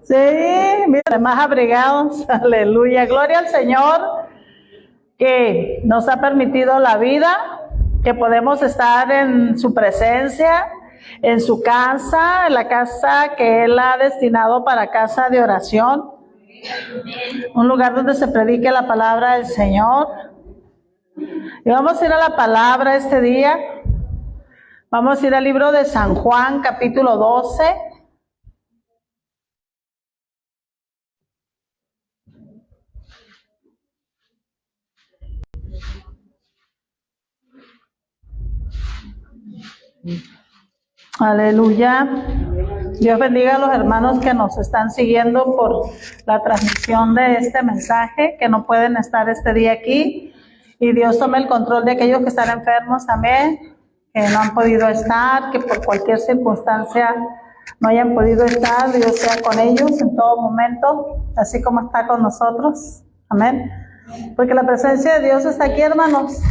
Sí, mira, más abrigados, aleluya, gloria al Señor que nos ha permitido la vida, que podemos estar en su presencia, en su casa, en la casa que Él ha destinado para casa de oración, un lugar donde se predique la palabra del Señor. Y vamos a ir a la palabra este día, vamos a ir al libro de San Juan, capítulo 12. Aleluya. Dios bendiga a los hermanos que nos están siguiendo por la transmisión de este mensaje, que no pueden estar este día aquí. Y Dios tome el control de aquellos que están enfermos también, que no han podido estar, que por cualquier circunstancia no hayan podido estar. Dios sea con ellos en todo momento, así como está con nosotros. Amén. Porque la presencia de Dios está aquí, hermanos.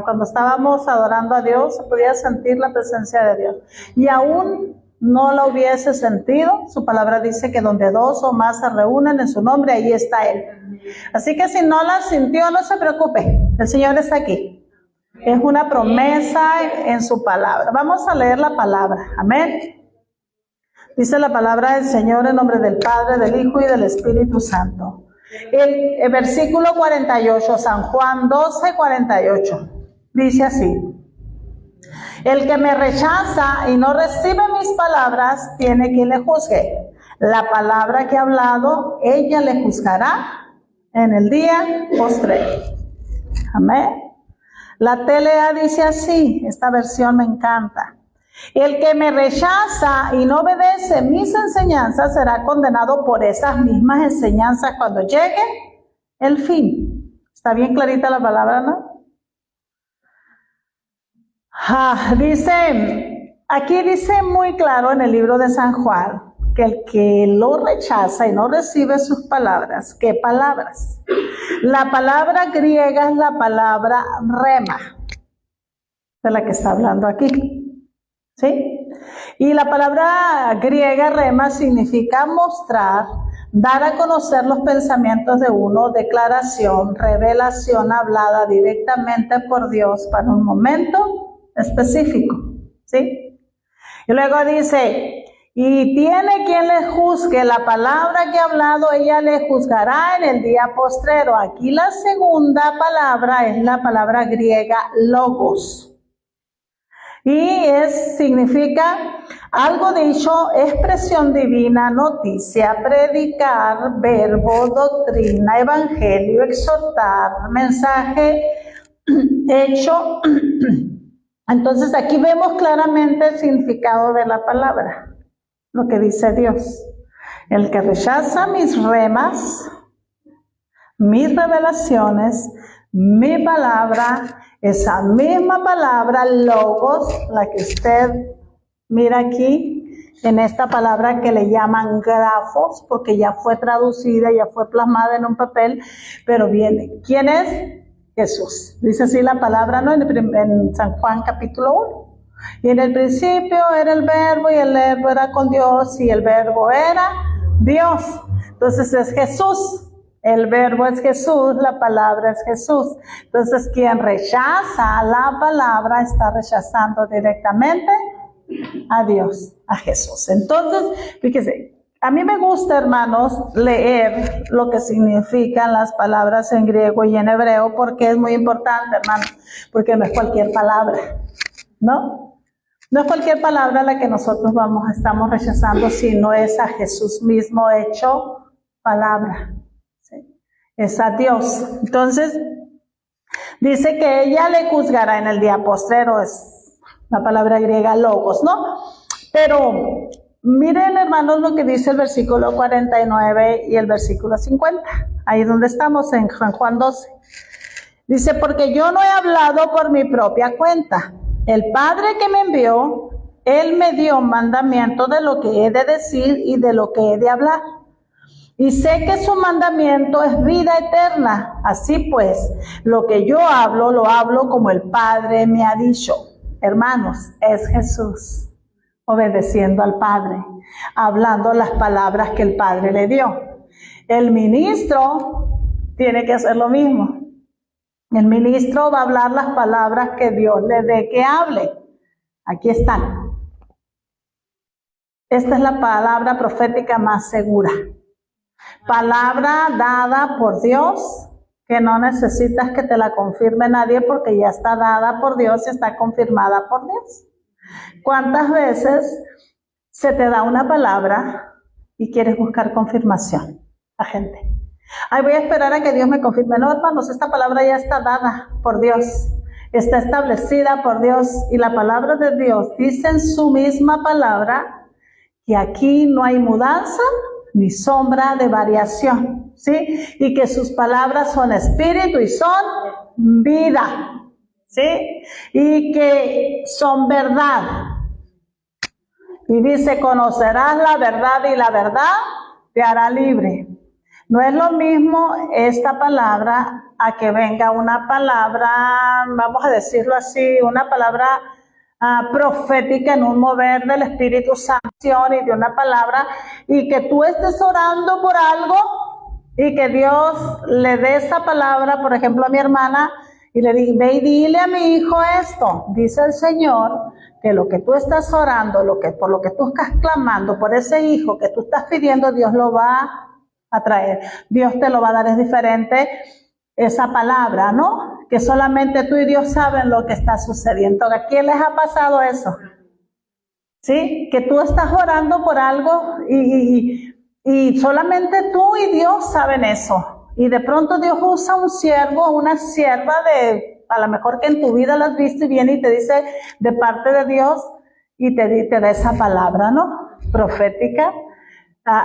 Cuando estábamos adorando a Dios, se podía sentir la presencia de Dios. Y aún no la hubiese sentido, su palabra dice que donde dos o más se reúnen en su nombre, ahí está Él. Así que si no la sintió, no se preocupe, el Señor está aquí. Es una promesa en su palabra. Vamos a leer la palabra, amén. Dice la palabra del Señor en nombre del Padre, del Hijo y del Espíritu Santo. El versículo 48, San Juan 12, 48, dice así: el que me rechaza y no recibe mis palabras, tiene quien le juzgue. La palabra que he hablado, ella le juzgará en el día postrero. Amén. La TLA dice así, esta versión me encanta: el que me rechaza y no obedece mis enseñanzas será condenado por esas mismas enseñanzas cuando llegue el fin. ¿Está bien clarita la palabra, no? Aquí dice muy claro en el libro de San Juan que el que lo rechaza y no recibe sus palabras, ¿qué palabras? La palabra griega es la palabra rema, de la que está hablando aquí. ¿Sí? Y la palabra griega rema significa mostrar, dar a conocer los pensamientos de uno, declaración, revelación hablada directamente por Dios para un momento específico. ¿Sí? Y luego dice, y tiene quien le juzgue, la palabra que ha hablado ella le juzgará en el día postrero. Aquí la segunda palabra es la palabra griega logos. Y significa algo dicho, expresión divina, noticia, predicar, verbo, doctrina, evangelio, exhortar, mensaje, hecho. Entonces aquí vemos claramente el significado de la palabra, lo que dice Dios. El que rechaza mis remas, mis revelaciones, mi palabra, esa misma palabra, logos, la que usted mira aquí, en esta palabra que le llaman grafos, porque ya fue traducida, ya fue plasmada en un papel, pero viene. ¿Quién es? Jesús. Dice así la palabra, ¿no? En San Juan capítulo 1. Y en el principio era el verbo, y el verbo era con Dios, y el verbo era Dios. Entonces es Jesús. El verbo es Jesús, la palabra es Jesús. Entonces, quien rechaza la palabra está rechazando directamente a Dios, a Jesús. Entonces, fíjese, a mí me gusta, hermanos, leer lo que significan las palabras en griego y en hebreo, porque es muy importante, hermanos, porque no es cualquier palabra, ¿no? No es cualquier palabra la que nosotros estamos rechazando, sino es a Jesús mismo hecho palabra. Es a Dios. Entonces, dice que ella le juzgará en el día postrero, es la palabra griega logos, ¿no? Pero miren, hermanos, lo que dice el versículo 49 y el versículo 50, ahí donde estamos en San Juan 12. Dice, porque yo no he hablado por mi propia cuenta. El Padre que me envió, Él me dio mandamiento de lo que he de decir y de lo que he de hablar. Y sé que su mandamiento es vida eterna. Así pues, lo que yo hablo, lo hablo como el Padre me ha dicho. Hermanos, es Jesús. obedeciendo al Padre, hablando las palabras que el Padre le dio. El ministro tiene que hacer lo mismo. El ministro va a hablar las palabras que Dios le dé que hable. Aquí están. Esta es la palabra profética más segura. Palabra dada por Dios, que no necesitas que te la confirme nadie porque ya está dada por Dios y está confirmada por Dios. ¿Cuántas veces se te da una palabra y quieres buscar confirmación? La gente. Ay, voy a esperar a que Dios me confirme. No, hermanos, esta palabra ya está dada por Dios. Está establecida por Dios. Y la palabra de Dios dice en su misma palabra que aquí no hay mudanza ni sombra de variación, ¿sí? Y que sus palabras son espíritu y son vida, ¿sí? Y que son verdad. Y dice, conocerás la verdad y la verdad te hará libre. No es lo mismo esta palabra a que venga una palabra, vamos a decirlo así, una palabra profética en un mover del Espíritu Santo y de una palabra, y que tú estés orando por algo y que Dios le dé esa palabra, por ejemplo a mi hermana, y le diga, ve y dile a mi hijo esto. Dice el Señor que lo que tú estás orando, por lo que tú estás clamando, por ese hijo que tú estás pidiendo, Dios lo va a traer. Dios te lo va a dar. Es diferente esa palabra, ¿no? Que solamente tú y Dios saben lo que está sucediendo. ¿A quién les ha pasado eso? ¿Sí? Que tú estás orando por algo y solamente tú y Dios saben eso. Y de pronto Dios usa un siervo o una sierva a lo mejor que en tu vida la has visto y viene y te dice de parte de Dios y te da esa palabra, ¿no? Profética,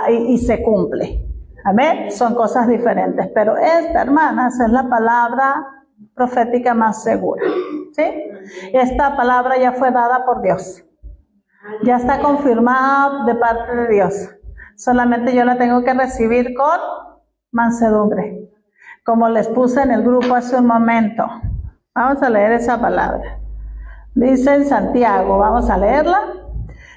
y se cumple. Amén. Son cosas diferentes, pero esta, hermanas, es la palabra profética más segura, ¿sí? Esta palabra ya fue dada por Dios. Ya está confirmada de parte de Dios. Solamente yo la tengo que recibir con mansedumbre. Como les puse en el grupo hace un momento. Vamos a leer esa palabra. Dice en Santiago, vamos a leerla.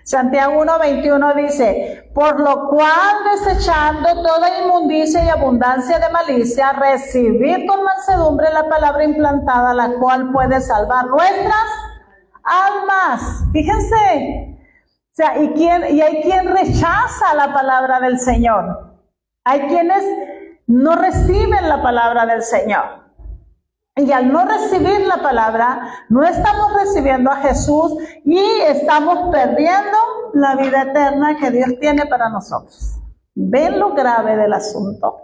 Santiago 1:21 dice, por lo cual desechando toda inmundicia y abundancia de malicia, recibid con mansedumbre la palabra implantada, la cual puede salvar nuestras almas. Fíjense. O sea, y hay quien rechaza la palabra del Señor. Hay quienes no reciben la palabra del Señor. Y al no recibir la palabra, no estamos recibiendo a Jesús y estamos perdiendo la vida eterna que Dios tiene para nosotros. ¿Ven lo grave del asunto?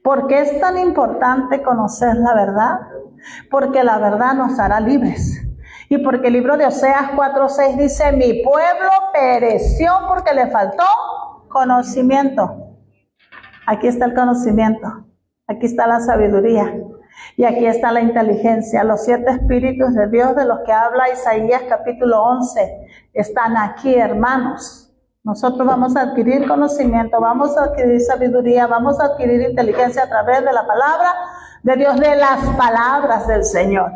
¿Por qué es tan importante conocer la verdad? Porque la verdad nos hará libres. Y porque el libro de Oseas 4:6 dice, mi pueblo pereció porque le faltó conocimiento. Aquí está el conocimiento, aquí está la sabiduría y aquí está la inteligencia. Los 7 espíritus de Dios de los que habla Isaías capítulo 11 están aquí, hermanos. Nosotros vamos a adquirir conocimiento, vamos a adquirir sabiduría, vamos a adquirir inteligencia a través de la palabra de Dios, de las palabras del Señor.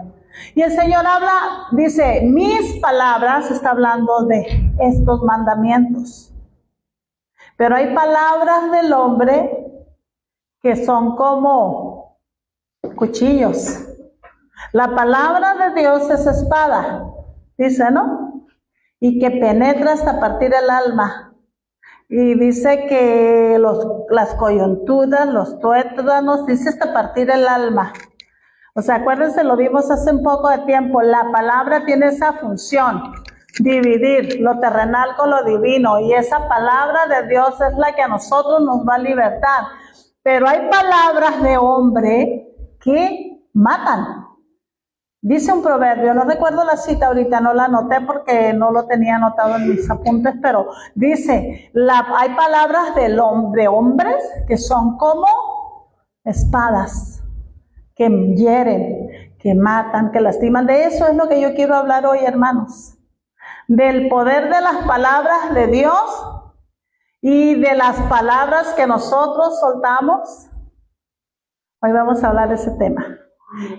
Y el Señor habla, dice, mis palabras, está hablando de estos mandamientos. Pero hay palabras del hombre que son como cuchillos. La palabra de Dios es espada, dice, ¿no? Y que penetra hasta partir el alma. Y dice que las coyunturas, los tuétanos, dice hasta partir el alma. O sea, acuérdense, lo vimos hace un poco de tiempo, la palabra tiene esa función, dividir lo terrenal con lo divino, y esa palabra de Dios es la que a nosotros nos va a libertar. Pero hay palabras de hombre que matan. Dice un proverbio, no recuerdo la cita ahorita, no la anoté porque no lo tenía anotado en mis apuntes, pero dice, hay palabras de hombres que son como espadas, que hieren, que matan, que lastiman. De eso es lo que yo quiero hablar hoy, hermanos. Del poder de las palabras de Dios y de las palabras que nosotros soltamos. Hoy vamos a hablar de ese tema.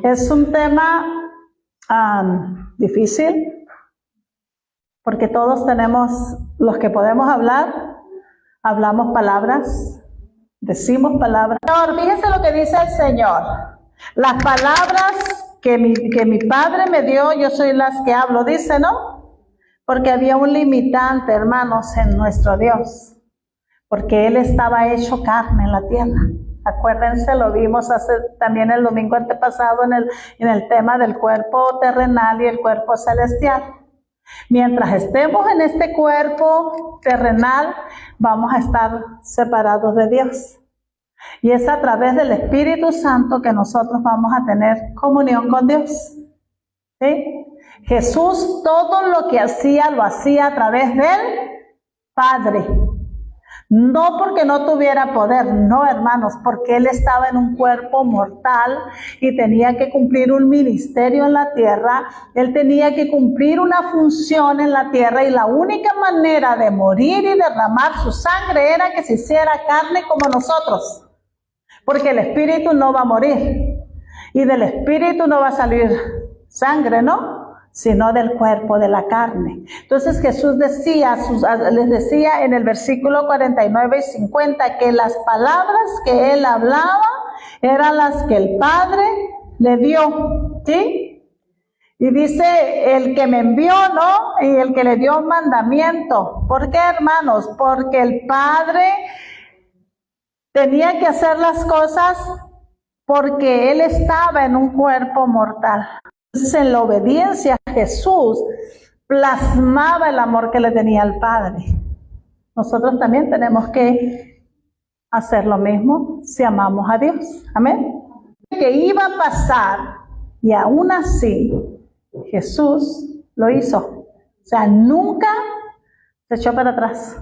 Es un tema difícil, porque todos tenemos, los que podemos hablar, hablamos palabras, decimos palabras. Señor, fíjese lo que dice el Señor. Las palabras que mi Padre me dio, yo soy las que hablo, dice, ¿no? Porque había un limitante, hermanos, en nuestro Dios. Porque Él estaba hecho carne en la tierra. Acuérdense, lo vimos también el domingo antepasado en el tema del cuerpo terrenal y el cuerpo celestial. Mientras estemos en este cuerpo terrenal, vamos a estar separados de Dios. Y es a través del Espíritu Santo que nosotros vamos a tener comunión con Dios. ¿Sí? Jesús todo lo que hacía, lo hacía a través del Padre. No porque no tuviera poder, no, hermanos, porque Él estaba en un cuerpo mortal y tenía que cumplir un ministerio en la tierra. Él tenía que cumplir una función en la tierra y la única manera de morir y derramar su sangre era que se hiciera carne como nosotros. Porque el espíritu no va a morir y del espíritu no va a salir sangre, ¿no? Sino del cuerpo, de la carne. Entonces Jesús les decía en el versículo 49 y 50 que las palabras que Él hablaba eran las que el Padre le dio, ¿sí? Y dice, el que me envió, ¿no? Y el que le dio un mandamiento. ¿Por qué, hermanos? Porque el Padre tenía que hacer las cosas porque Él estaba en un cuerpo mortal. Entonces, en la obediencia, Jesús plasmaba el amor que le tenía al Padre. Nosotros también tenemos que hacer lo mismo si amamos a Dios. Amén. Que iba a pasar, y aún así, Jesús lo hizo. O sea, nunca se echó para atrás.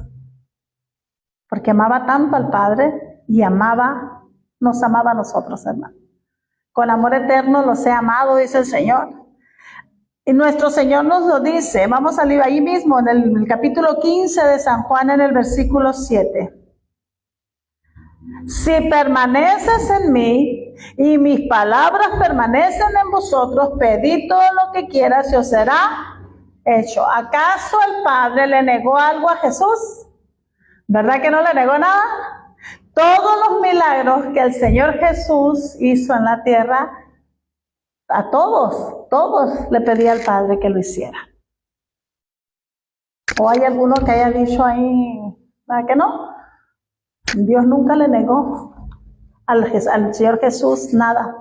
Porque amaba tanto al Padre y nos amaba a nosotros, hermanos. Con amor eterno los he amado, dice el Señor. Y nuestro Señor nos lo dice. Vamos a leer ahí mismo, en el capítulo 15 de San Juan, en el versículo 7. Si permaneces en mí y mis palabras permanecen en vosotros, pedid todo lo que quieras y os será hecho. ¿Acaso el Padre le negó algo a Jesús? ¿Verdad que no le negó nada? Todos los milagros que el Señor Jesús hizo en la tierra, a todos le pedía al Padre que lo hiciera. ¿O hay alguno que haya dicho ahí, ¿verdad que no? Dios nunca le negó al Señor Jesús nada.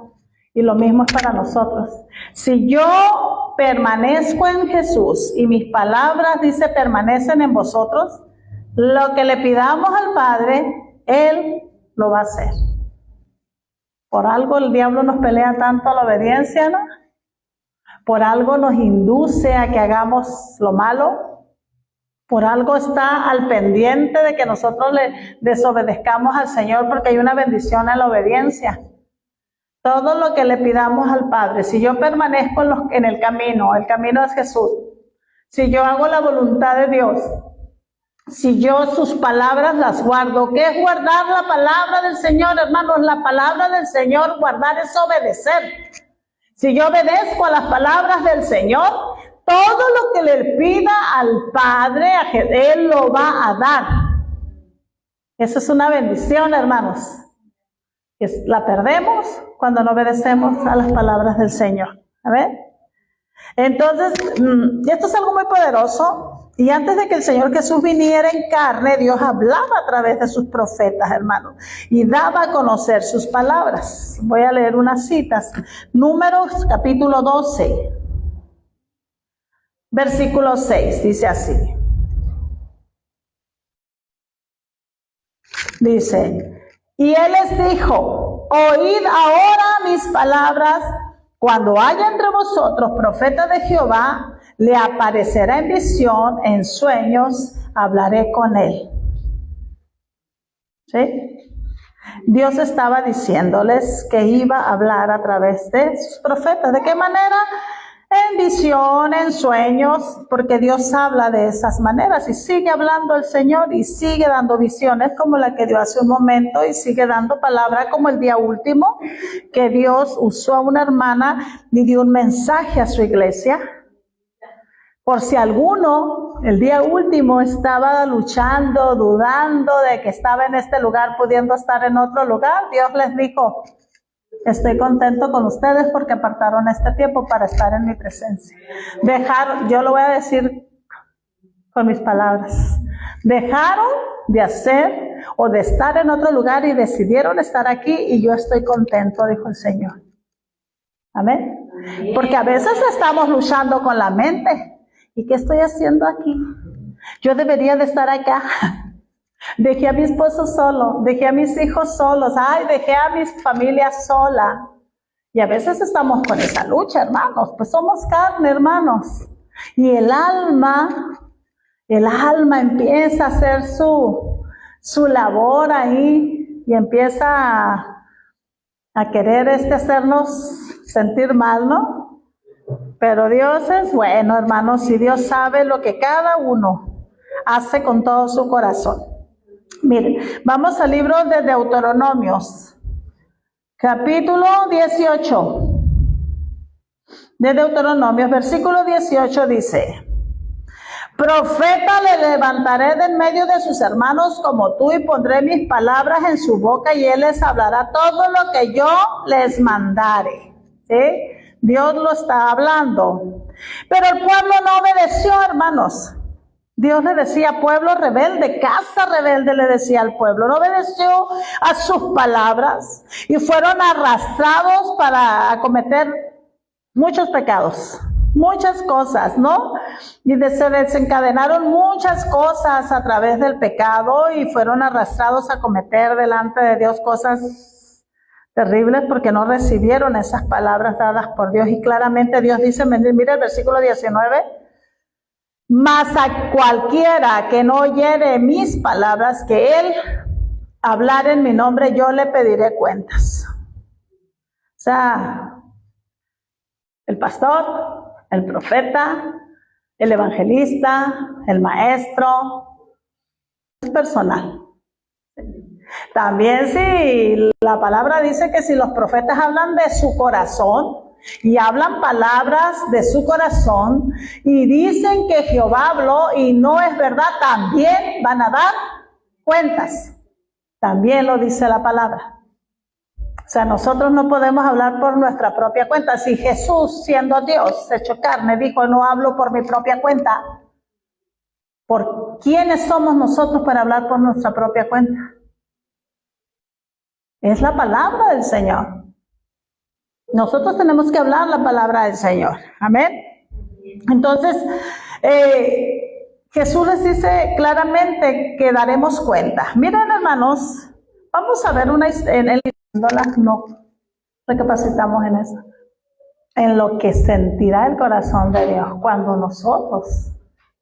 Y lo mismo es para nosotros. Si yo permanezco en Jesús y mis palabras, dice, permanecen en vosotros, lo que le pidamos al Padre, Él lo va a hacer. Por algo el diablo nos pelea tanto a la obediencia, ¿no? Por algo nos induce a que hagamos lo malo. Por algo está al pendiente de que nosotros le desobedezcamos al Señor, porque hay una bendición en la obediencia. Todo lo que le pidamos al Padre, si yo permanezco en el camino es Jesús. Si yo hago la voluntad de Dios, si yo sus palabras las guardo. ¿Qué es guardar la palabra del Señor, hermanos? La palabra del Señor, guardar es obedecer. Si yo obedezco a las palabras del Señor, todo lo que le pida al Padre, Él lo va a dar. Eso es una bendición, hermanos. La perdemos cuando no obedecemos a las palabras del Señor. A ver. Entonces, esto es algo muy poderoso. Y antes de que el Señor Jesús viniera en carne, Dios hablaba a través de sus profetas, hermanos, y daba a conocer sus palabras. Voy a leer unas citas. Números, capítulo 12, versículo 6, dice así. Dice, y Él les dijo, oíd ahora mis palabras, cuando haya entre vosotros profetas de Jehová, le aparecerá en visión, en sueños, hablaré con él. ¿Sí? Dios estaba diciéndoles que iba a hablar a través de sus profetas. ¿De qué manera? En visión, en sueños, porque Dios habla de esas maneras y sigue hablando el Señor y sigue dando visiones como la que dio hace un momento y sigue dando palabra como el día último que Dios usó a una hermana y dio un mensaje a su iglesia. Por si alguno el día último estaba luchando, dudando de que estaba en este lugar, pudiendo estar en otro lugar, Dios les dijo, estoy contento con ustedes porque apartaron este tiempo para estar en mi presencia. Yo lo voy a decir con mis palabras, dejaron de hacer o de estar en otro lugar y decidieron estar aquí y yo estoy contento, dijo el Señor. Amén. Porque a veces estamos luchando con la mente. ¿Y qué estoy haciendo aquí? Yo debería de estar acá. Dejé a mi esposo solo, dejé a mis hijos solos, dejé a mi familia sola. Y a veces estamos con esa lucha, hermanos, pues somos carne, hermanos. Y el alma empieza a hacer su labor ahí y empieza a querer hacernos sentir mal, ¿no? Pero Dios es bueno, hermanos, y Dios sabe lo que cada uno hace con todo su corazón. Miren, vamos al libro de Deuteronomios, capítulo 18. De Deuteronomios, versículo 18 dice, profeta le levantaré de en medio de sus hermanos como tú y pondré mis palabras en su boca y él les hablará todo lo que yo les mandare. ¿Sí? Dios lo está hablando. Pero el pueblo no obedeció, hermanos. Dios le decía, pueblo rebelde, casa rebelde le decía al pueblo. No obedeció a sus palabras y fueron arrastrados para cometer muchos pecados, muchas cosas, ¿no? Y se desencadenaron muchas cosas a través del pecado y fueron arrastrados a cometer delante de Dios cosas terribles porque no recibieron esas palabras dadas por Dios. Y claramente Dios dice, mira el versículo 19, mas a cualquiera que no oyere mis palabras, que él hablar en mi nombre, yo le pediré cuentas. O sea, el pastor, el profeta, el evangelista, el maestro, es personal. También si la palabra dice que si los profetas hablan de su corazón y hablan palabras de su corazón y dicen que Jehová habló y no es verdad, también van a dar cuentas. También lo dice la palabra. O sea, nosotros no podemos hablar por nuestra propia cuenta. Si Jesús, siendo Dios, hecho carne, dijo, no hablo por mi propia cuenta, ¿por quiénes somos nosotros para hablar por nuestra propia cuenta? Es la palabra del Señor. Nosotros tenemos que hablar la palabra del Señor. Amén. Entonces, Jesús les dice claramente que daremos cuenta. Miren, hermanos, vamos a ver en el no recapacitamos en eso. En lo que sentirá el corazón de Dios cuando nosotros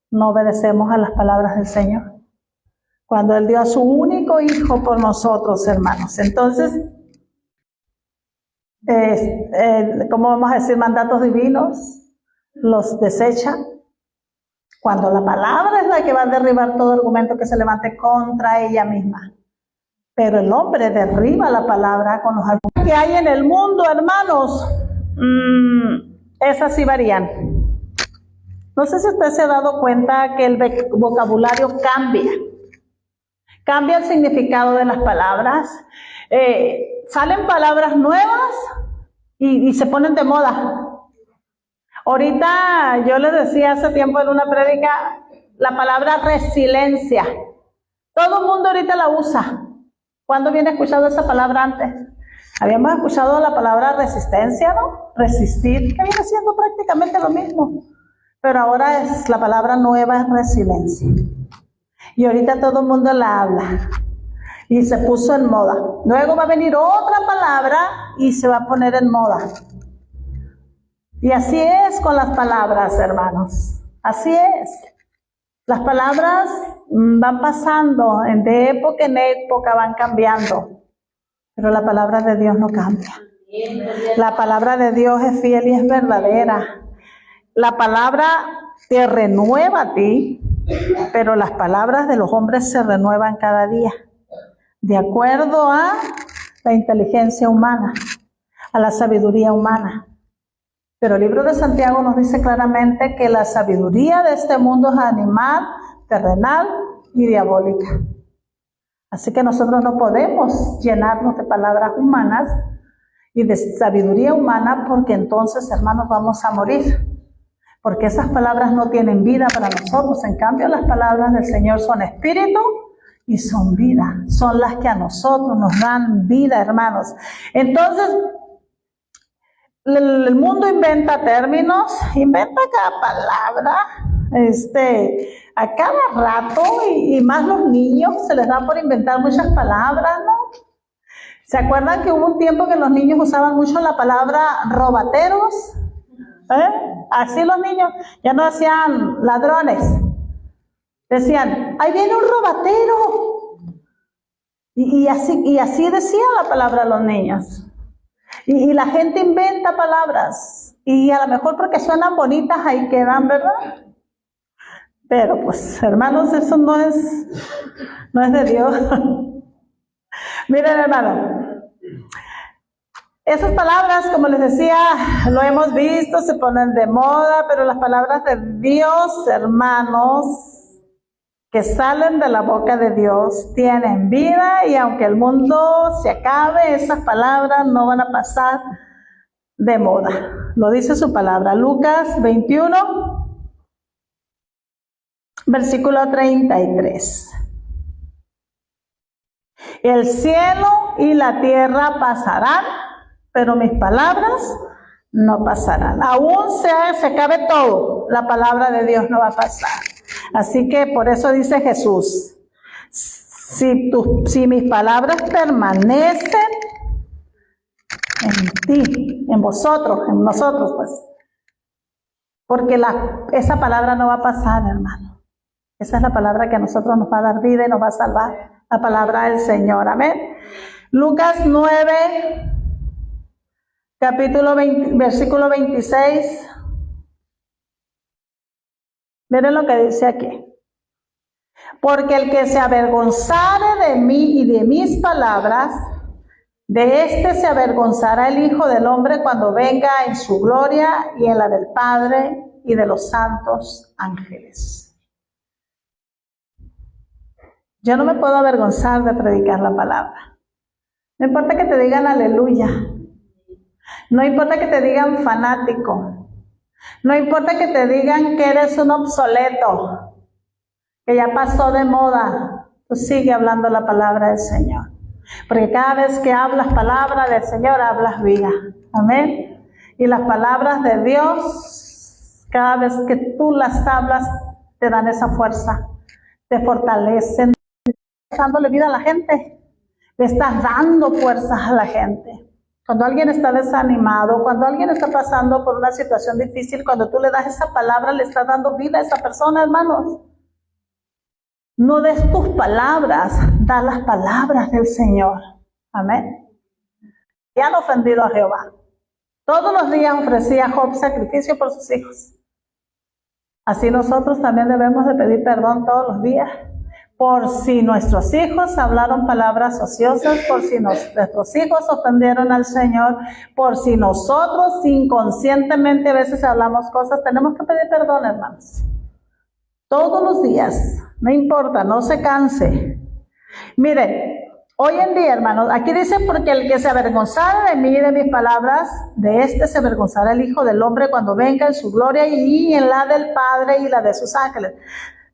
no obedecemos a las palabras del Señor. Cuando Él dio a su único hijo por nosotros, hermanos. Entonces, ¿cómo vamos a decir? Mandatos divinos, los desecha. Cuando la palabra es la que va a derribar todo argumento que se levante contra ella misma. Pero el hombre derriba la palabra con los argumentos que hay en el mundo, hermanos. Esas sí varían. No sé si usted se ha dado cuenta que el vocabulario cambia. Cambia el significado de las palabras. Salen palabras nuevas y se ponen de moda. Ahorita yo les decía hace tiempo en una prédica la palabra resiliencia. Todo el mundo ahorita la usa. ¿Cuándo viene escuchado esa palabra antes? Habíamos escuchado la palabra resistencia, ¿no? Resistir, que viene siendo prácticamente lo mismo. Pero ahora la palabra nueva es resiliencia. Y ahorita todo el mundo la habla. Y se puso en moda. Luego va a venir otra palabra y se va a poner en moda. Y así es con las palabras, hermanos. Así es. Las palabras van pasando, de época en época van cambiando, pero la palabra de Dios no cambia. La palabra de Dios es fiel y es verdadera. La palabra te renueva a ti, pero las palabras de los hombres se renuevan cada día, de acuerdo a la inteligencia humana, a la sabiduría humana. Pero el libro de Santiago nos dice claramente que la sabiduría de este mundo es animal, terrenal y diabólica. Así que nosotros no podemos llenarnos de palabras humanas y de sabiduría humana, porque entonces, hermanos, vamos a morir. Porque esas palabras no tienen vida para nosotros. En cambio, las palabras del Señor son espíritu y son vida. Son las que a nosotros nos dan vida, hermanos. Entonces, el mundo inventa términos, inventa cada palabra, a cada rato, y más los niños se les da por inventar muchas palabras, ¿no? ¿Se acuerdan que hubo un tiempo que los niños usaban mucho la palabra robateros? Así los niños ya no decían ladrones, decían, ahí viene un robatero. Y así decía la palabra los niños. Y la gente inventa palabras, y a lo mejor porque suenan bonitas ahí quedan, ¿verdad? Pero pues, hermanos, eso no es de Dios. Miren, hermano, esas palabras, como les decía, lo hemos visto, se ponen de moda, pero las palabras de Dios, hermanos, que salen de la boca de Dios, tienen vida, y aunque el mundo se acabe, esas palabras no van a pasar de moda. Lo dice su palabra, Lucas 21, versículo 33. El cielo y la tierra pasarán, pero mis palabras no pasarán. Aún se acabe todo, la palabra de Dios no va a pasar. Así que por eso dice Jesús, si mis palabras permanecen en ti, en vosotros, en nosotros, pues, porque esa palabra no va a pasar, hermano. Esa es la palabra que a nosotros nos va a dar vida y nos va a salvar, la palabra del Señor, amén. Lucas 9, capítulo 20, versículo 26. Miren lo que dice aquí. Porque el que se avergonzare de mí y de mis palabras, de éste se avergonzará el Hijo del Hombre cuando venga en su gloria y en la del Padre y de los santos ángeles. Yo no me puedo avergonzar de predicar la palabra. No importa que te digan aleluya. No importa que te digan fanático. No importa que te digan que eres un obsoleto, que ya pasó de moda. Tú sigue hablando la palabra del Señor. Porque cada vez que hablas palabra del Señor, hablas vida. Amén. Y las palabras de Dios, cada vez que tú las hablas, te dan esa fuerza, te fortalecen. Dándole vida a la gente, le estás dando fuerzas a la gente. Cuando alguien está desanimado, cuando alguien está pasando por una situación difícil, cuando tú le das esa palabra, le estás dando vida a esa persona, hermanos. No des tus palabras, da las palabras del Señor. Amén. Y han ofendido a Jehová. Todos los días ofrecía Job sacrificio por sus hijos. Así nosotros también debemos de pedir perdón todos los días. Por si nuestros hijos hablaron palabras ociosas, por si nuestros hijos ofendieron al Señor, por si nosotros inconscientemente a veces hablamos cosas, tenemos que pedir perdón, hermanos. Todos los días, no importa, no se canse. Miren, hoy en día, hermanos, aquí dice, porque el que se avergonzara de mí y de mis palabras, de este se avergonzará el Hijo del Hombre cuando venga en su gloria y en la del Padre y la de sus ángeles.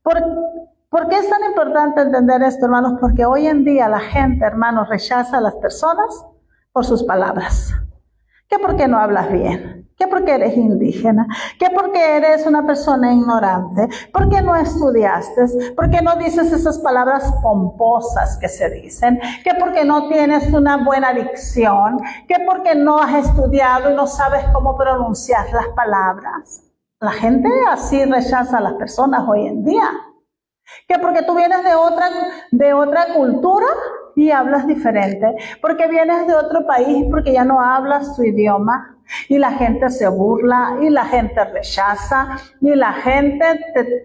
¿Por qué es tan importante entender esto, hermanos? Porque hoy en día la gente, hermanos, rechaza a las personas por sus palabras. ¿Qué porque no hablas bien? ¿Qué porque eres indígena? ¿Qué porque eres una persona ignorante? ¿Por qué no estudiaste? ¿Por qué no dices esas palabras pomposas que se dicen? ¿Qué porque no tienes una buena dicción? ¿Qué porque no has estudiado y no sabes cómo pronunciar las palabras? La gente así rechaza a las personas hoy en día. Que porque tú vienes de otra cultura y hablas diferente, porque vienes de otro país, porque ya no hablas tu idioma, y la gente se burla, y la gente rechaza, y la gente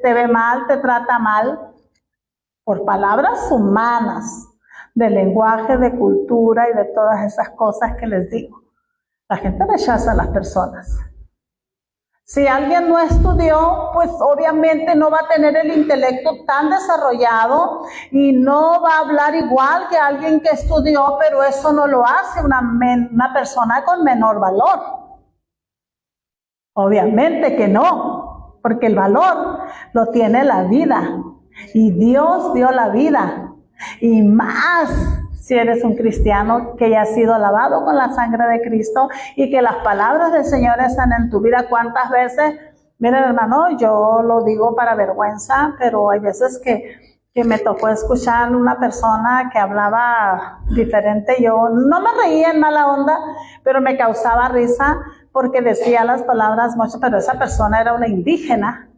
te ve mal, te trata mal, por palabras humanas, de lenguaje, de cultura y de todas esas cosas que les digo. La gente rechaza a las personas. Si alguien no estudió, pues obviamente no va a tener el intelecto tan desarrollado y no va a hablar igual que alguien que estudió, pero eso no lo hace una persona con menor valor. Obviamente que no, porque el valor lo tiene la vida y Dios dio la vida. Y más si eres un cristiano que ya ha sido lavado con la sangre de Cristo y que las palabras del Señor están en tu vida. ¿Cuántas veces? Miren, hermano, yo lo digo para vergüenza, pero hay veces que me tocó escuchar una persona que hablaba diferente. Yo no me reía en mala onda, pero me causaba risa porque decía las palabras mucho, pero esa persona era una indígena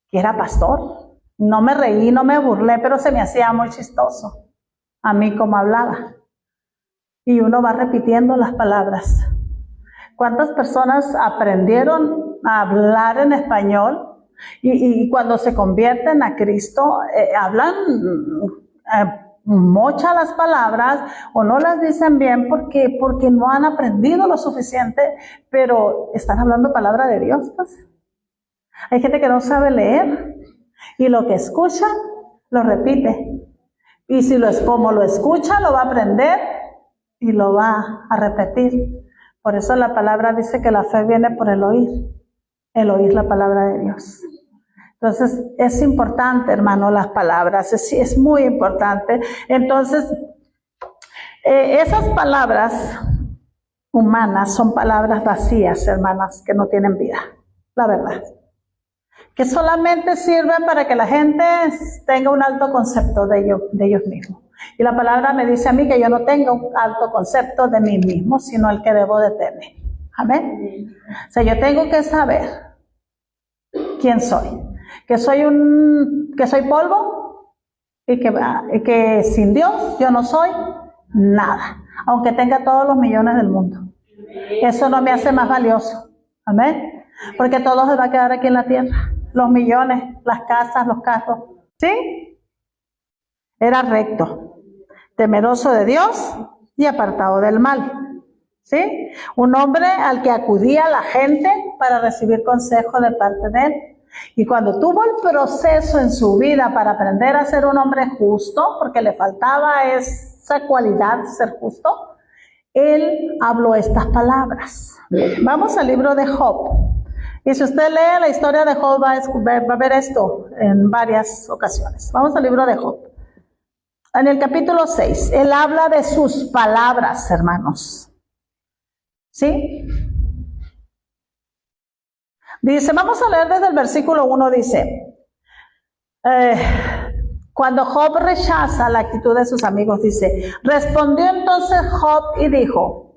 que era pastor. No me reí, no me burlé, pero se me hacía muy chistoso a mí como hablaba. Y uno va repitiendo las palabras. ¿Cuántas personas aprendieron a hablar en español y cuando se convierten a Cristo hablan muchas las palabras o no las dicen bien porque no han aprendido lo suficiente, pero están hablando palabra de Dios, pues? Hay gente que no sabe leer y lo que escucha lo repite. Y si como lo escucha, lo va a aprender y lo va a repetir. Por eso la palabra dice que la fe viene por el oír la palabra de Dios. Entonces, es importante, hermano, las palabras, es muy importante. Entonces, esas palabras humanas son palabras vacías, hermanas, que no tienen vida, la verdad. Que solamente sirven para que la gente tenga un alto concepto de ellos mismos. Y la palabra me dice a mí que yo no tengo un alto concepto de mí mismo, sino el que debo de tener. Amén. O sea, yo tengo que saber quién soy. Que soy polvo y que sin Dios yo no soy nada, aunque tenga todos los millones del mundo. Eso no me hace más valioso. Amén. Porque todo se va a quedar aquí en la tierra. Los millones, las casas, los carros. ¿Sí? Era recto, temeroso de Dios y apartado del mal. ¿Sí? Un hombre al que acudía la gente para recibir consejo de parte de él. Y cuando tuvo el proceso en su vida para aprender a ser un hombre justo, porque le faltaba esa cualidad, ser justo, él habló estas palabras. Vamos al libro de Job. Y si usted lee la historia de Job, va a ver esto en varias ocasiones. Vamos al libro de Job. En el capítulo 6, él habla de sus palabras, hermanos. ¿Sí? Dice, vamos a leer desde el versículo 1, dice, cuando Job rechaza la actitud de sus amigos, dice, respondió entonces Job y dijo,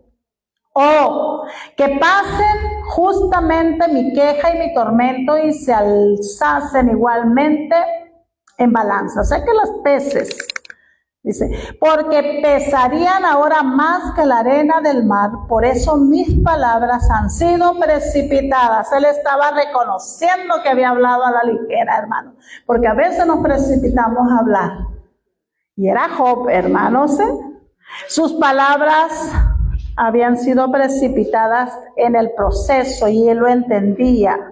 oh, que pasen justamente mi queja y mi tormento y se alzasen igualmente en balanza. O sea que los peces, dice, porque pesarían ahora más que la arena del mar, por eso mis palabras han sido precipitadas. Él estaba reconociendo que había hablado a la ligera, hermano, porque a veces nos precipitamos a hablar. Y era Job, hermanos, sus palabras habían sido precipitadas en el proceso y él lo entendía.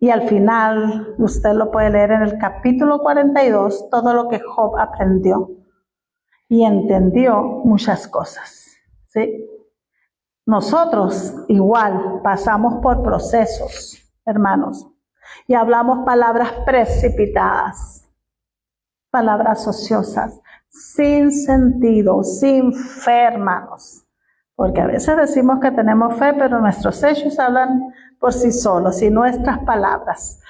Y al final, usted lo puede leer en el capítulo 42, todo lo que Job aprendió y entendió muchas cosas. ¿Sí? Nosotros igual pasamos por procesos, hermanos, y hablamos palabras precipitadas, palabras ociosas, sin sentido, sin fe, hermanos. Porque a veces decimos que tenemos fe, pero nuestros hechos hablan por sí solos, y nuestras palabras.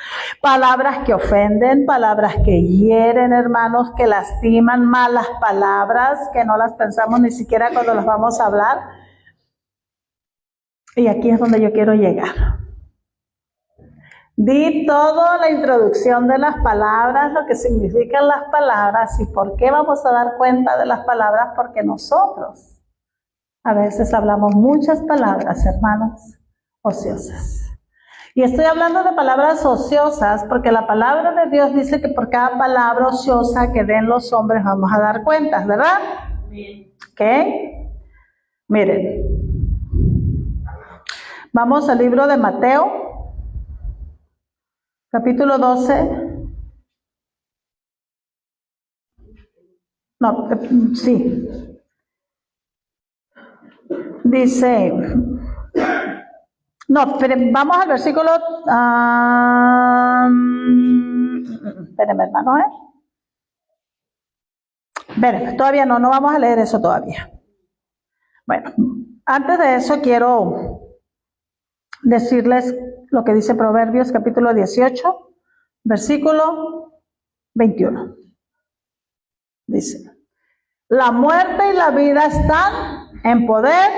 Palabras que ofenden, palabras que hieren, hermanos, que lastiman, malas palabras, que no las pensamos ni siquiera cuando las vamos a hablar. Y aquí es donde yo quiero llegar. Di toda la introducción de las palabras, lo que significan las palabras y por qué vamos a dar cuenta de las palabras, porque nosotros a veces hablamos muchas palabras, hermanos, ociosas. Y estoy hablando de palabras ociosas porque la palabra de Dios dice que por cada palabra ociosa que den los hombres vamos a dar cuentas, ¿verdad? ¿Ok? Miren. Vamos al libro de Mateo, capítulo 12. No, sí. Dice, no, vamos al versículo, espérenme, hermano, Espérenme, todavía no vamos a leer eso todavía. Bueno, antes de eso quiero decirles lo que dice Proverbios capítulo 18, versículo 21. Dice, la muerte y la vida están en poder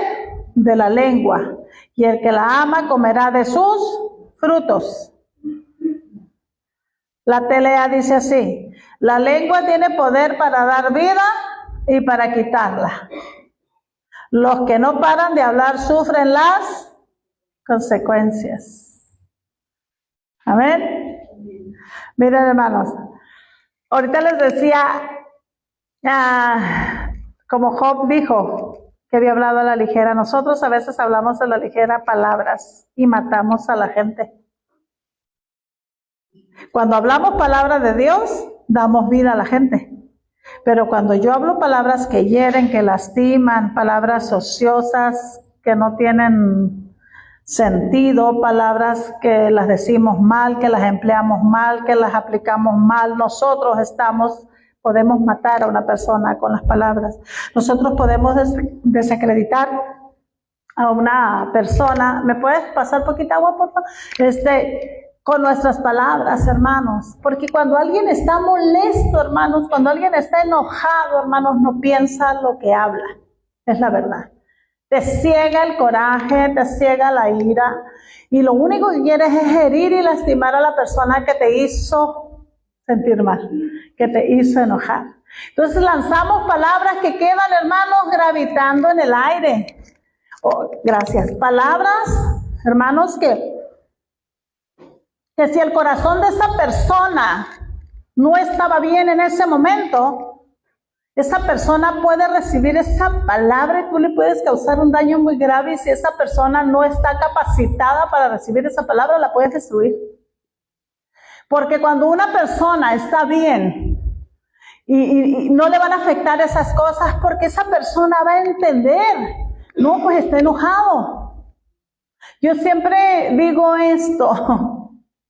de la lengua, y el que la ama comerá de sus frutos. La TLA dice así, la lengua tiene poder para dar vida y para quitarla. Los que no paran de hablar sufren las consecuencias. Amén. Miren, hermanos, ahorita les decía, como Job dijo que había hablado a la ligera, nosotros a veces hablamos a la ligera palabras y matamos a la gente. Cuando hablamos palabras de Dios, damos vida a la gente. Pero cuando yo hablo palabras que hieren, que lastiman, palabras ociosas, que no tienen sentido, palabras que las decimos mal, que las empleamos mal, que las aplicamos mal, nosotros podemos matar a una persona con las palabras. Nosotros podemos desacreditar a una persona. ¿Me puedes pasar poquita agua, por favor? Con nuestras palabras, hermanos, porque cuando alguien está molesto, hermanos, cuando alguien está enojado, hermanos, no piensa lo que habla, es la verdad. Te ciega el coraje, te ciega la ira, y lo único que quieres es herir y lastimar a la persona que te hizo sentir mal, que te hizo enojar. Entonces lanzamos palabras que quedan, hermanos, gravitando en el aire. Gracias. Palabras, hermanos, que si el corazón de esa persona no estaba bien en ese momento, esa persona puede recibir esa palabra y tú le puedes causar un daño muy grave, y si esa persona no está capacitada para recibir esa palabra, la puedes destruir. Porque cuando una persona está bien y no le van a afectar esas cosas, porque esa persona va a entender, no, pues está enojado. Yo siempre digo esto.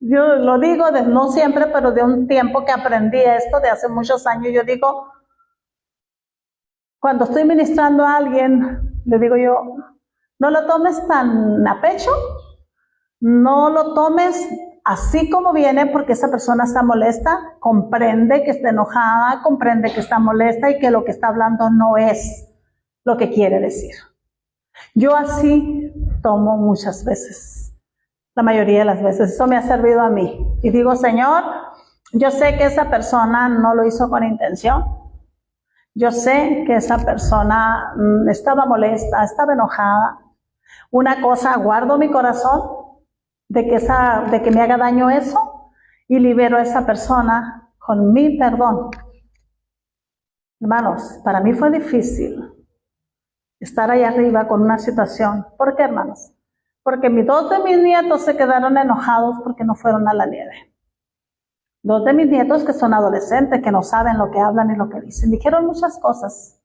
Yo lo digo, no siempre, pero de un tiempo que aprendí esto, de hace muchos años. Yo digo, cuando estoy ministrando a alguien, le digo yo, no lo tomes tan a pecho, no lo tomes así como viene, porque esa persona está molesta, comprende que está enojada, comprende que está molesta y que lo que está hablando no es lo que quiere decir. Yo así tomo muchas veces. La mayoría de las veces, eso me ha servido a mí. Y digo, Señor, yo sé que esa persona no lo hizo con intención. Yo sé que esa persona estaba molesta, estaba enojada. Una cosa, guardo mi corazón de que me haga daño eso y libero a esa persona con mi perdón. Hermanos, para mí fue difícil estar ahí arriba con una situación. ¿Por qué, hermanos? Porque dos de mis nietos se quedaron enojados porque no fueron a la nieve. Dos de mis nietos que son adolescentes, que no saben lo que hablan y lo que dicen. Dijeron muchas cosas.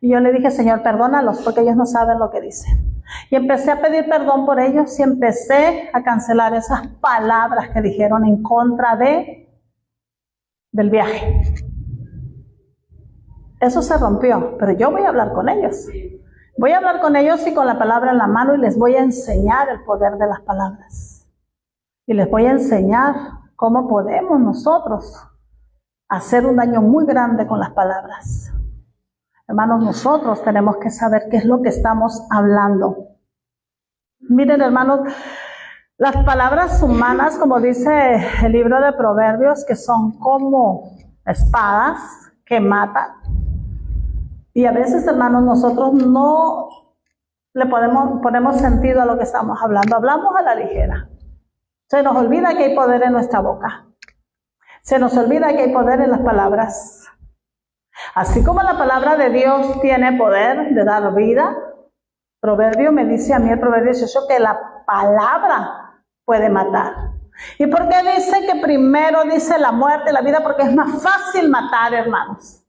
Y yo le dije, Señor, perdónalos porque ellos no saben lo que dicen. Y empecé a pedir perdón por ellos y empecé a cancelar esas palabras que dijeron en contra del viaje. Eso se rompió, pero yo voy a hablar con ellos. Voy a hablar con ellos y con la palabra en la mano, y les voy a enseñar el poder de las palabras. Y les voy a enseñar cómo podemos nosotros hacer un daño muy grande con las palabras. Hermanos, nosotros tenemos que saber qué es lo que estamos hablando. Miren, hermanos, las palabras humanas, como dice el libro de Proverbios, que son como espadas que matan. Y a veces, hermanos, nosotros no le ponemos sentido a lo que estamos hablando. Hablamos a la ligera. Se nos olvida que hay poder en nuestra boca. Se nos olvida que hay poder en las palabras. Así como la palabra de Dios tiene poder de dar vida, Proverbio me dice a mí, el Proverbio 18, que la palabra puede matar. ¿Y por qué dice que primero dice la muerte y la vida? Porque es más fácil matar, hermanos.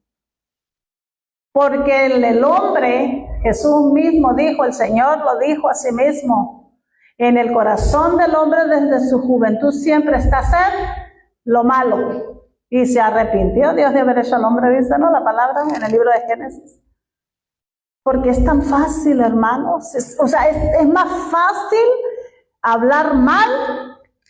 Porque el hombre, Jesús mismo dijo, el Señor lo dijo a sí mismo, en el corazón del hombre desde su juventud siempre está hacer lo malo. Y se arrepintió Dios de haber hecho al hombre, dice, ¿no? La palabra en el libro de Génesis. Porque es tan fácil, hermanos. Es más fácil hablar mal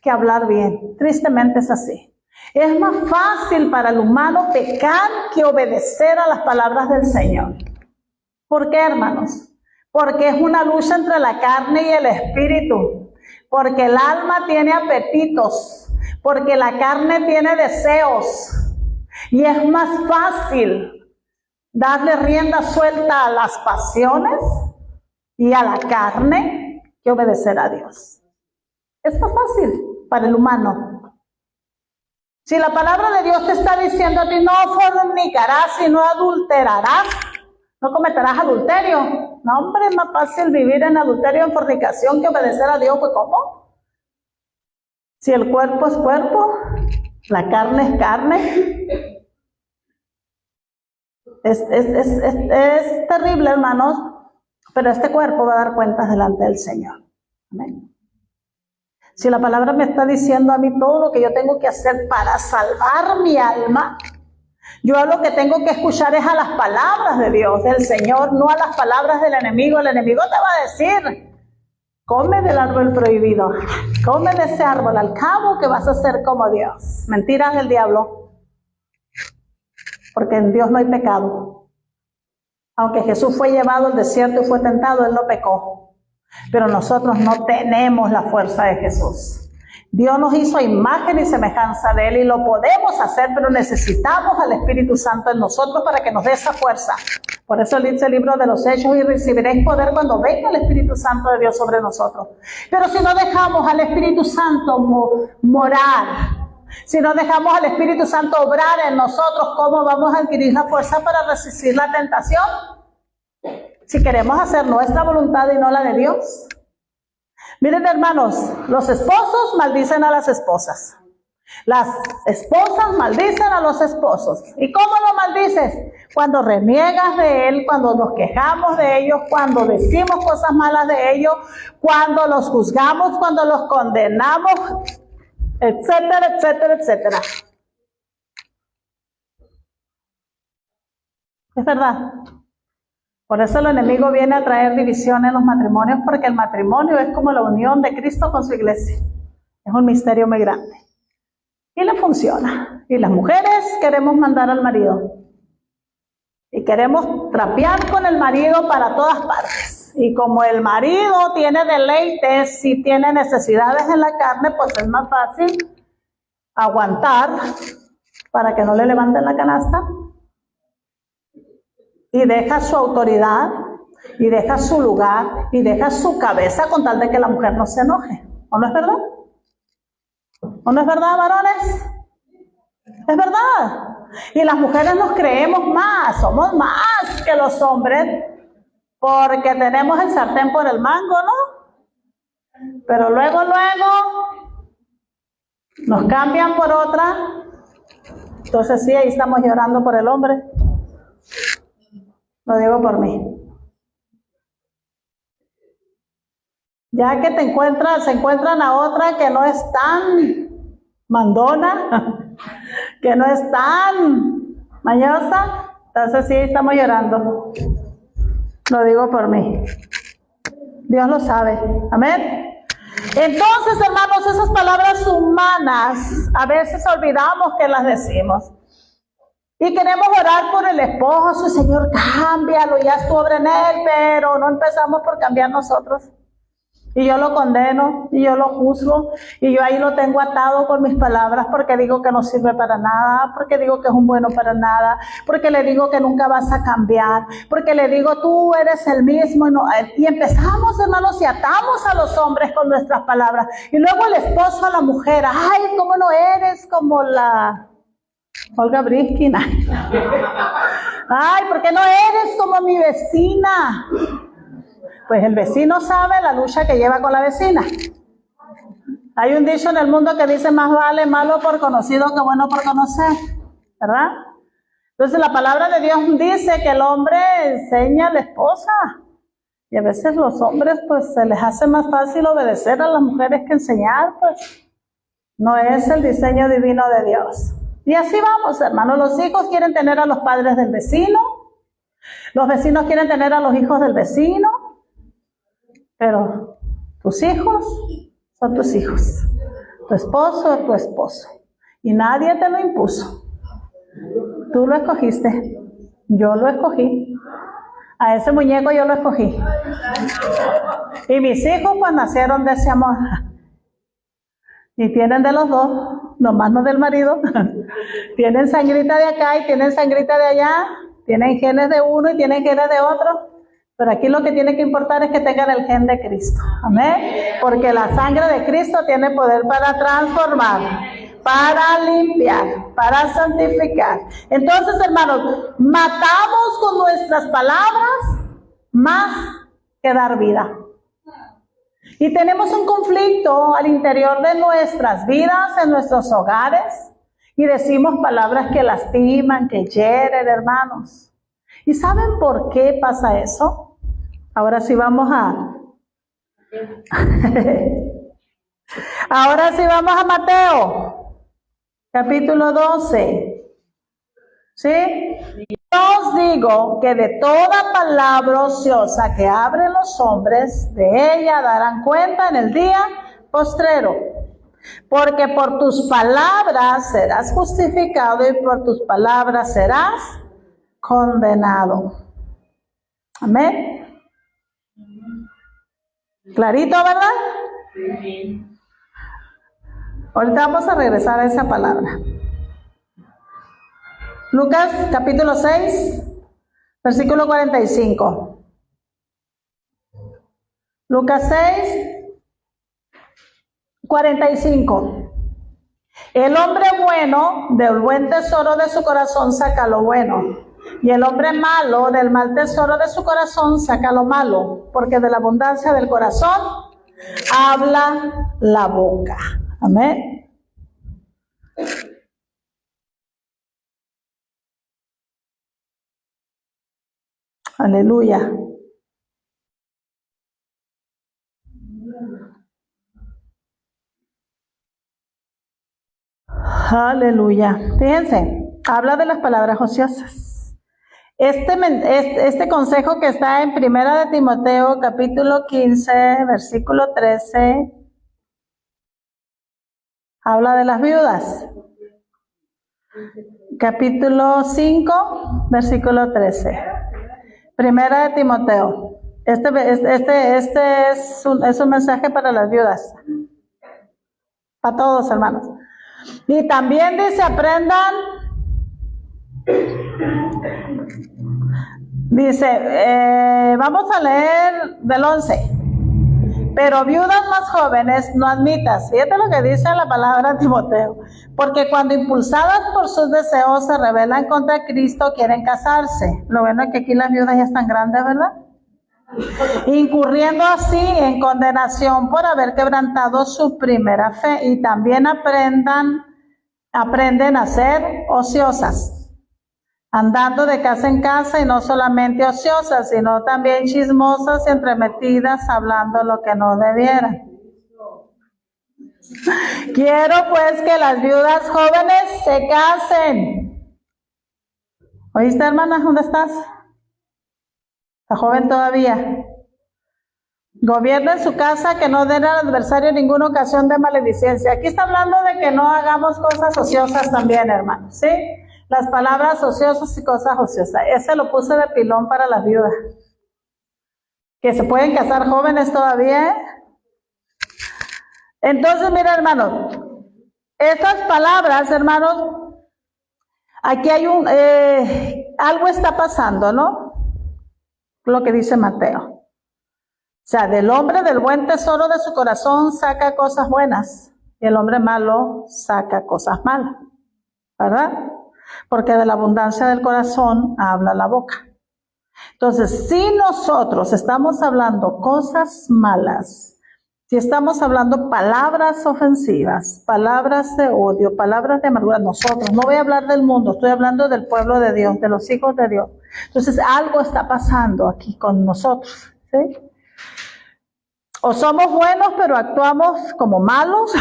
que hablar bien. Tristemente es así. Es más fácil para el humano pecar que obedecer a las palabras del Señor. ¿Por qué, hermanos? Porque es una lucha entre la carne y el espíritu. Porque el alma tiene apetitos. Porque la carne tiene deseos. Y es más fácil darle rienda suelta a las pasiones y a la carne que obedecer a Dios. Es más fácil para el humano. Si la palabra de Dios te está diciendo a ti, no fornicarás y no adulterarás, no cometerás adulterio. No, hombre, es más fácil vivir en adulterio, en fornicación, que obedecer a Dios. Pues, ¿cómo? Si el cuerpo es cuerpo, la carne es carne. Es terrible, hermanos, pero este cuerpo va a dar cuentas delante del Señor. Amén. Si la palabra me está diciendo a mí todo lo que yo tengo que hacer para salvar mi alma, yo lo que tengo que escuchar es a las palabras de Dios, del Señor, no a las palabras del enemigo. El enemigo te va a decir, come del árbol prohibido, come de ese árbol, al cabo que vas a ser como Dios. Mentiras del diablo. Porque en Dios no hay pecado. Aunque Jesús fue llevado al desierto y fue tentado, Él no pecó. Pero nosotros no tenemos la fuerza de Jesús. Dios nos hizo a imagen y semejanza de Él y lo podemos hacer, pero necesitamos al Espíritu Santo en nosotros para que nos dé esa fuerza. Por eso dice el libro de los Hechos, y recibiréis poder cuando venga el Espíritu Santo de Dios sobre nosotros. Pero si no dejamos al Espíritu Santo morar, si no dejamos al Espíritu Santo obrar en nosotros, ¿cómo vamos a adquirir la fuerza para resistir la tentación? Si queremos hacer nuestra voluntad y no la de Dios. Miren, hermanos, los esposos maldicen a las esposas. Las esposas maldicen a los esposos. ¿Y cómo lo maldices? Cuando reniegas de él, cuando nos quejamos de ellos, cuando decimos cosas malas de ellos, cuando los juzgamos, cuando los condenamos, etcétera, etcétera, etcétera. Es verdad. Por eso el enemigo viene a traer división en los matrimonios, porque el matrimonio es como la unión de Cristo con su iglesia. Es un misterio muy grande. Y le funciona. Y las mujeres queremos mandar al marido. Y queremos trapear con el marido para todas partes. Y como el marido tiene deleites y tiene necesidades en la carne, pues es más fácil aguantar para que no le levanten la canasta. Y deja su autoridad, y deja su lugar, y deja su cabeza con tal de que la mujer no se enoje. ¿O no es verdad? ¿O no es verdad, varones? Es verdad. Y las mujeres nos creemos más, somos más que los hombres, porque tenemos el sartén por el mango, ¿no? Pero luego nos cambian por otra. Entonces sí, ahí estamos llorando por el hombre. Lo digo por mí. Ya que se encuentran a otra que no es tan mandona, que no es tan mañosa, entonces sí estamos llorando. Lo digo por mí. Dios lo sabe. Amén. Entonces, hermanos, esas palabras humanas a veces olvidamos que las decimos. Y queremos orar por el esposo, Señor, cámbialo, ya es tu obra en él, pero no empezamos por cambiar nosotros. Y yo lo condeno, y yo lo juzgo, y yo ahí lo tengo atado con mis palabras, porque digo que no sirve para nada, porque digo que es un bueno para nada, porque le digo que nunca vas a cambiar, porque le digo tú eres el mismo, y empezamos, hermanos, y atamos a los hombres con nuestras palabras, y luego el esposo a la mujer, ay, ¿cómo no eres como la Olga Briskin? Ay, ¿por qué no eres como mi vecina? Pues el vecino sabe la lucha que lleva con la vecina. Hay un dicho en el mundo que dice: más vale malo por conocido que bueno por conocer, ¿verdad? Entonces la palabra de Dios dice que el hombre enseña a la esposa. Y a veces los hombres pues se les hace más fácil obedecer a las mujeres que enseñar, pues no es el diseño divino de Dios. Y así vamos, hermanos. Los hijos quieren tener a los padres del vecino, los vecinos quieren tener a los hijos del vecino, pero tus hijos son tus hijos, tu esposo es tu esposo, y nadie te lo impuso. Tú lo escogiste, yo lo escogí, a ese muñeco yo lo escogí. Y mis hijos pues nacieron de ese amor. Y tienen de los dos, nomás no del marido. Tienen sangrita de acá y tienen sangrita de allá. Tienen genes de uno y tienen genes de otro. Pero aquí lo que tiene que importar es que tengan el gen de Cristo. Amén. Porque la sangre de Cristo tiene poder para transformar, para limpiar, para santificar. Entonces, hermanos, matamos con nuestras palabras más que dar vida. Y tenemos un conflicto al interior de nuestras vidas, en nuestros hogares, y decimos palabras que lastiman, que hieren, hermanos. ¿Y saben por qué pasa eso? Ahora sí vamos a... Ahora sí vamos a Mateo, capítulo 12. ¿Sí? Os digo que de toda palabra ociosa que abren los hombres, de ella darán cuenta en el día postrero. Porque por tus palabras serás justificado y por tus palabras serás condenado. Amén. Clarito, ¿verdad? Sí. Ahorita vamos a regresar a esa palabra. Lucas capítulo 6, versículo 45. Lucas 6, 45. El hombre bueno del buen tesoro de su corazón saca lo bueno, y el hombre malo del mal tesoro de su corazón saca lo malo, porque de la abundancia del corazón habla la boca. Amén. Aleluya. Aleluya. Fíjense, habla de las palabras ociosas. Este consejo que está en Primera de Timoteo, capítulo 15, versículo 13, habla de las viudas. Capítulo 5, versículo 13. Primera de Timoteo. Este es un mensaje para las viudas. Para todos, hermanos. Y también dice, aprendan. Dice, vamos a leer del 11. Pero viudas más jóvenes no admitas. Fíjate lo que dice la palabra de Timoteo. Porque cuando impulsadas por sus deseos se rebelan contra Cristo, quieren casarse. Lo bueno es que aquí las viudas ya están grandes, ¿verdad? Incurriendo así en condenación por haber quebrantado su primera fe. Y también aprenden a ser ociosas, andando de casa en casa, y no solamente ociosas, sino también chismosas y entremetidas, hablando lo que no debieran. Quiero pues que las viudas jóvenes se casen. ¿Oíste, hermana? ¿Dónde estás? ¿Está joven todavía? Gobierna en su casa, que no den al adversario ninguna ocasión de maledicencia. Aquí está hablando de que no hagamos cosas ociosas también, hermanos, ¿sí? Las palabras ociosas y cosas ociosas. Ese lo puse de pilón para las viudas. Que se pueden casar jóvenes todavía, ¿eh? Entonces, mira, hermanos, estas palabras, hermanos, aquí hay algo está pasando, ¿no? Lo que dice Mateo. O sea, del hombre del buen tesoro de su corazón saca cosas buenas, y el hombre malo saca cosas malas, ¿verdad? Porque de la abundancia del corazón habla la boca. Entonces, si nosotros estamos hablando cosas malas, si estamos hablando palabras ofensivas, palabras de odio, palabras de amargura, nosotros, no voy a hablar del mundo, estoy hablando del pueblo de Dios, de los hijos de Dios. Entonces, algo está pasando aquí con nosotros, ¿sí? O somos buenos, pero actuamos como malos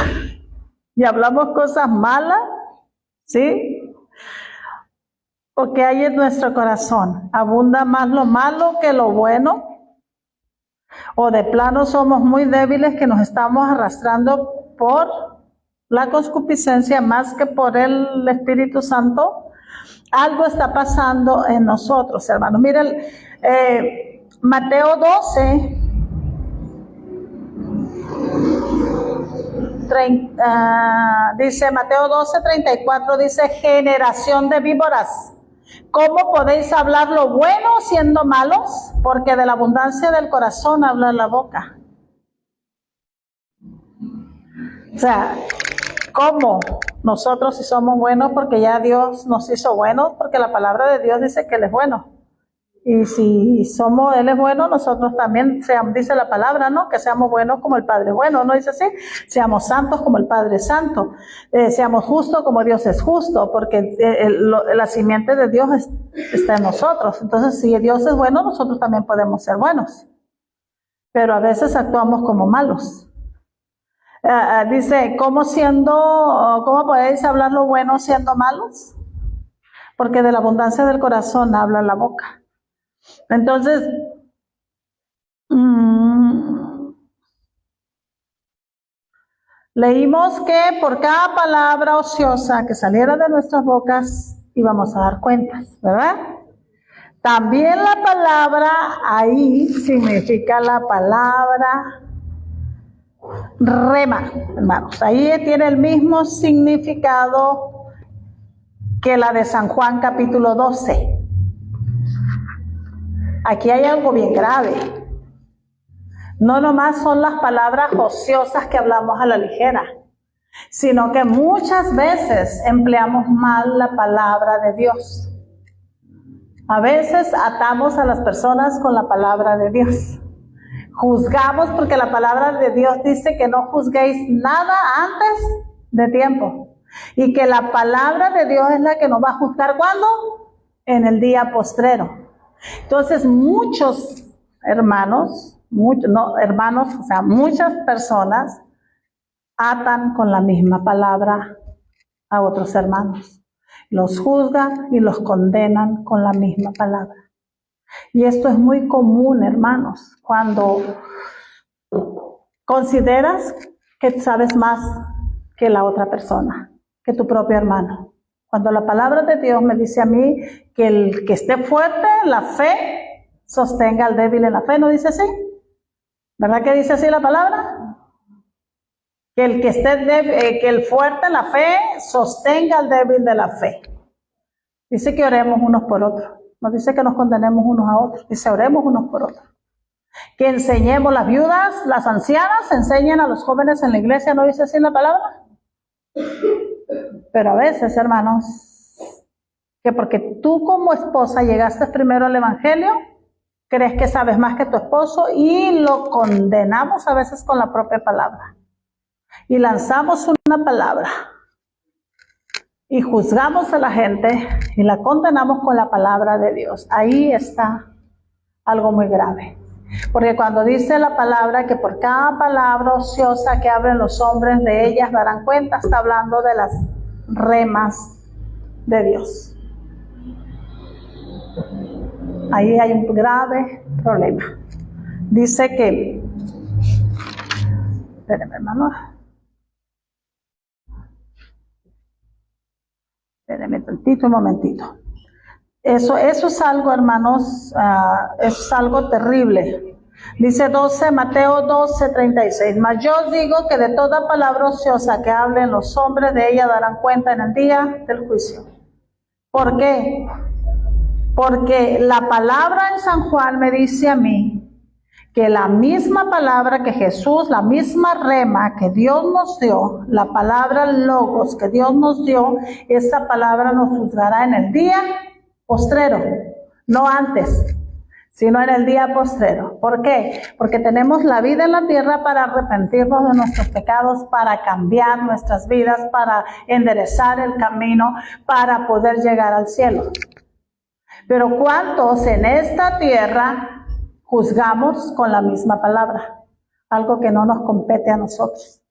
y hablamos cosas malas, ¿sí? ¿O qué hay en nuestro corazón? ¿Abunda más lo malo que lo bueno? ¿O de plano somos muy débiles que nos estamos arrastrando por la concupiscencia más que por el Espíritu Santo? Algo está pasando en nosotros, hermanos. Miren, Mateo 12, dice Mateo 12:34, dice, generación de víboras. ¿Cómo podéis hablar lo bueno siendo malos? Porque de la abundancia del corazón habla la boca. O sea, ¿cómo nosotros si somos buenos? Porque ya Dios nos hizo buenos, porque la palabra de Dios dice que Él es bueno. Y si Él es bueno, nosotros también seamos, dice la palabra, ¿no? Que seamos buenos como el Padre bueno, ¿no dice así? Seamos santos como el Padre es santo, seamos justos como Dios es justo, porque la simiente de Dios está en nosotros. Entonces, si Dios es bueno, nosotros también podemos ser buenos. Pero a veces actuamos como malos. Dice, ¿cómo podéis hablar lo bueno siendo malos? Porque de la abundancia del corazón habla la boca. Entonces, leímos que por cada palabra ociosa que saliera de nuestras bocas íbamos a dar cuentas, ¿verdad? También la palabra ahí significa la palabra rema, hermanos. Ahí tiene el mismo significado que la de San Juan capítulo 12. Aquí hay algo bien grave. No nomás son las palabras ociosas que hablamos a la ligera, sino que muchas veces empleamos mal la palabra de Dios. A veces atamos a las personas con la palabra de Dios. Juzgamos porque la palabra de Dios dice que no juzguéis nada antes de tiempo. Y que la palabra de Dios es la que nos va a juzgar, ¿cuándo? En el día postrero. Entonces muchos hermanos, muchas personas atan con la misma palabra a otros hermanos. Los juzgan y los condenan con la misma palabra. Y esto es muy común, hermanos, cuando consideras que sabes más que la otra persona, que tu propio hermano. Cuando la palabra de Dios me dice a mí que el que esté fuerte en la fe, sostenga al débil en la fe, ¿no dice así? ¿Verdad que dice así la palabra? Que el que que el fuerte en la fe, sostenga al débil de la fe. Dice que oremos unos por otros. No dice que nos condenemos unos a otros. Dice oremos unos por otros. Que enseñemos las viudas, las ancianas, enseñen a los jóvenes en la iglesia, ¿no dice así la palabra? Pero a veces, hermanos, que porque tú como esposa llegaste primero al evangelio, crees que sabes más que tu esposo y lo condenamos a veces con la propia palabra. Y lanzamos una palabra y juzgamos a la gente y la condenamos con la palabra de Dios. Ahí está algo muy grave. Porque cuando dice la palabra que por cada palabra ociosa que hablen los hombres de ellas darán cuenta, está hablando de las remas de Dios. Ahí hay un grave problema. Dice que, espérenme, hermano. Espérenme un momentito. Eso es algo, hermanos, es algo terrible. Dice Mateo 12:36. Mas yo os digo que de toda palabra ociosa que hablen los hombres de ella darán cuenta en el día del juicio. ¿Por qué? Porque la palabra en San Juan me dice a mí que la misma palabra que Jesús, la misma rema que Dios nos dio, la palabra logos que Dios nos dio, esa palabra nos juzgará en el día postrero, no antes. sino en el día postrero. ¿Por qué? Porque tenemos la vida en la tierra para arrepentirnos de nuestros pecados, para cambiar nuestras vidas, para enderezar el camino, para poder llegar al cielo. Pero ¿cuántos en esta tierra juzgamos con la misma palabra? Algo que no nos compete a nosotros.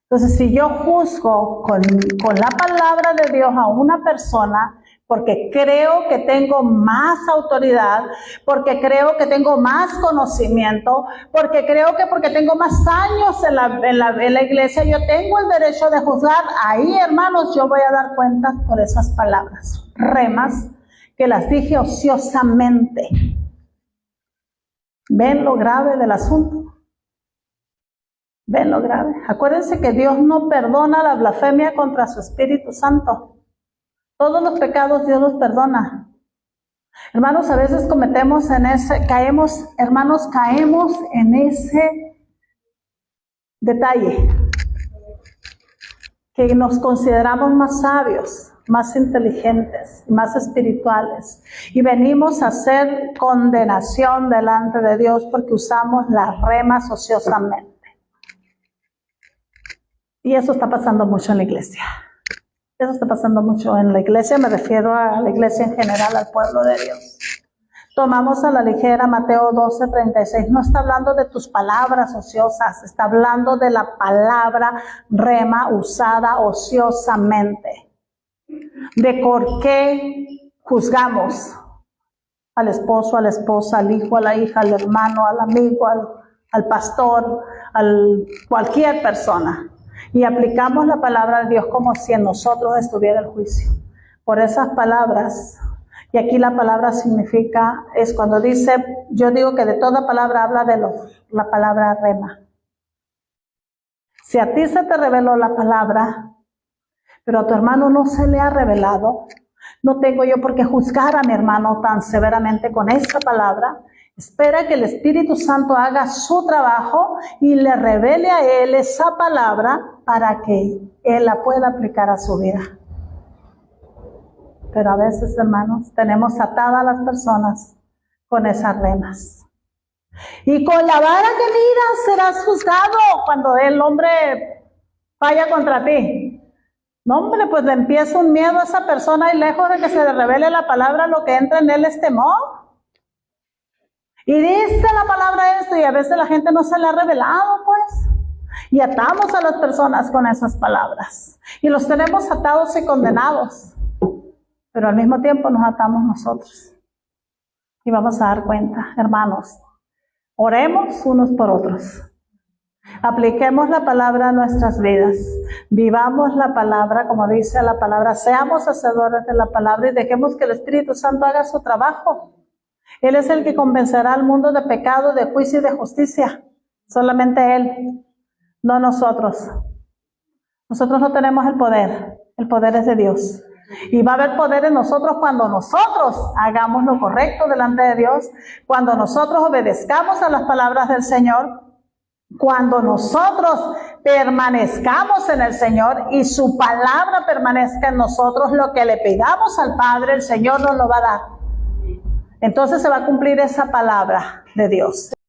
Entonces, si yo juzgo con la palabra de Dios a una persona, porque creo que tengo más autoridad, porque creo que tengo más conocimiento, porque creo que porque tengo más años en la iglesia, yo tengo el derecho de juzgar, ahí, hermanos, yo voy a dar cuentas por esas palabras, remas, que las dije ociosamente. ¿Ven lo grave del asunto? ¿Ven lo grave? Acuérdense que Dios no perdona la blasfemia contra su Espíritu Santo. Todos los pecados Dios los perdona. Hermanos, a veces caemos en ese detalle, que nos consideramos más sabios, más inteligentes, más espirituales, y venimos a hacer condenación delante de Dios porque usamos las remas ociosamente. Y eso está pasando mucho en la iglesia. Eso está pasando mucho en la iglesia, me refiero a la iglesia en general, al pueblo de Dios. Tomamos a la ligera Mateo 12:36, no está hablando de tus palabras ociosas, está hablando de la palabra rema usada ociosamente. De por qué juzgamos al esposo, a la esposa, al hijo, a la hija, al hermano, al amigo, al pastor, cualquier persona. Y aplicamos la palabra de Dios como si en nosotros estuviera el juicio. Por esas palabras, y aquí la palabra significa, es cuando dice, yo digo que de toda palabra habla de la palabra rema. Si a ti se te reveló la palabra, pero a tu hermano no se le ha revelado, no tengo yo por qué juzgar a mi hermano tan severamente con esta palabra. Espera que el Espíritu Santo haga su trabajo y le revele a él esa palabra para que él la pueda aplicar a su vida. Pero a veces, hermanos, tenemos atadas a las personas con esas remas. Y con la vara que miras serás juzgado cuando el hombre vaya contra ti. No, hombre, pues le empieza un miedo a esa persona y lejos de que se le revele la palabra, lo que entra en él es temor. Y dice la palabra esto y a veces la gente no se le ha revelado, pues. Y atamos a las personas con esas palabras. Y los tenemos atados y condenados. Pero al mismo tiempo nos atamos nosotros. Y vamos a dar cuenta, hermanos. Oremos unos por otros. Apliquemos la palabra a nuestras vidas. Vivamos la palabra, como dice la palabra. Seamos hacedores de la palabra y dejemos que el Espíritu Santo haga su trabajo. Él es el que convencerá al mundo de pecado, de juicio y de justicia. Solamente Él, no nosotros. Nosotros no tenemos el poder es de Dios. Y va a haber poder en nosotros cuando nosotros hagamos lo correcto delante de Dios, cuando nosotros obedezcamos a las palabras del Señor, cuando nosotros permanezcamos en el Señor y su palabra permanezca en nosotros, lo que le pidamos al Padre, el Señor nos lo va a dar. Entonces se va a cumplir esa palabra de Dios.